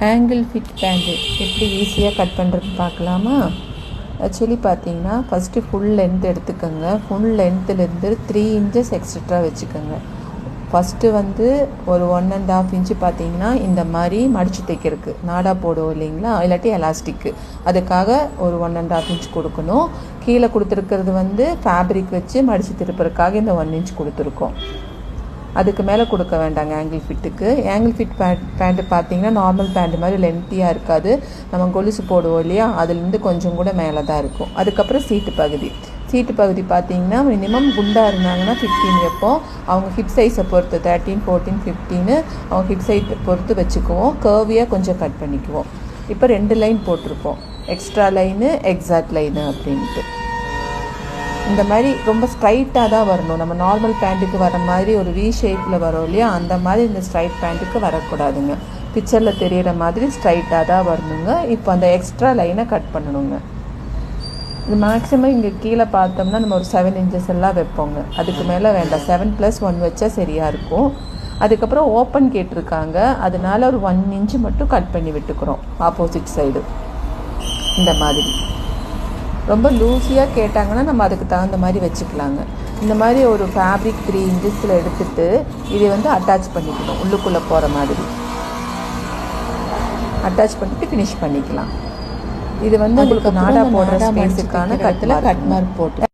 Angle fit pant எப்படி ஈஸியாக cut பண்ணுறது பார்க்கலாமா? ஆக்சுவலி பார்த்தீங்கன்னா ஃபஸ்ட்டு ஃபுல் லென்த் எடுத்துக்கோங்க. ஃபுல் லென்த்துலேருந்து 3 inches எக்ஸ்ட்ரா வச்சுக்கோங்க. ஃபஸ்ட்டு ஒரு 1.5 inch பார்த்தீங்கன்னா இந்த மாதிரி மடித்து தைக்கிறதுக்கு நாடா போடுவோம் இல்லைங்களா, இல்லாட்டி எலாஸ்டிக்கு, அதுக்காக ஒரு 1.5 inch கொடுக்கணும். கீழே கொடுத்துருக்கிறது ஃபேப்ரிக் வச்சு மடித்து திருப்புறதுக்காக இந்த 1 inch கொடுத்துருக்கோம். அதுக்கு மேலே கொடுக்க வேண்டாங்க ஆங்கிள் ஃபிட்டுக்கு. ஆங்கிள் ஃபிட் பேண்ட்டு பார்த்தீங்கன்னா நார்மல் பேண்ட்டு மாதிரி லென்த்தியாக இருக்காது. நம்ம கொலுசு போடுவோம் இல்லையா, அதுலேருந்து கொஞ்சம் கூட மேலே தான் இருக்கும். அதுக்கப்புறம் சீட்டு பகுதி பார்த்தீங்கன்னா மினிமம் குண்டாக இருந்தாங்கன்னா 15 வைப்போம். அவங்க ஹிப் சைஸை பொறுத்து 13, 14, 15 அவங்க ஹிப் சைஸ் பொறுத்து வச்சுக்குவோம். கர்வியாக கொஞ்சம் கட் பண்ணிக்குவோம். இப்போ 2 லைன் போட்டிருப்போம், எக்ஸ்ட்ரா லைனு, எக்ஸாக்ட் லைனு அப்படின்ட்டு. இந்த மாதிரி ரொம்ப ஸ்ட்ரைட்டாக தான் வரணும். நம்ம நார்மல் பேண்ட்டுக்கு வர மாதிரி ஒரு வி ஷேப்பில் வரும் இல்லையா, அந்த மாதிரி இந்த ஸ்ட்ரைட் பேண்ட்டுக்கு வரக்கூடாதுங்க. பிக்சரில் தெரிகிற மாதிரி ஸ்ட்ரைட்டாக தான் வரணுங்க. இப்போ அந்த எக்ஸ்ட்ரா லைனை கட் பண்ணணுங்க. இது மேக்ஸிமம் இங்கே கீழே பார்த்தோம்னா நம்ம ஒரு 7 inches எல்லாம் வைப்போங்க. அதுக்கு மேலே வேண்டாம், 7+1 வச்சா சரியாக இருக்கும். அதுக்கப்புறம் ஓப்பன் கேட்டிருக்காங்க, அதனால ஒரு 1 inch மட்டும் கட் பண்ணி விட்டுக்கிறோம் ஆப்போசிட் சைடு. இந்த மாதிரி ரொம்ப லூஸியாக கேட்டாங்கன்னா நம்ம அதுக்கு தகுந்த மாதிரி வச்சுக்கலாங்க. இந்த மாதிரி ஒரு ஃபேப்ரிக் 3 inches எடுத்துகிட்டு இதை அட்டாச் பண்ணிக்கணும். உள்ளுக்குள்ளே போகிற மாதிரி அட்டாச் பண்ணிவிட்டு ஃபினிஷ் பண்ணிக்கலாம். இது உங்களுக்கு நாடா போடுற ஸ்பேஸுக்கான கட் மார்க் போட்டு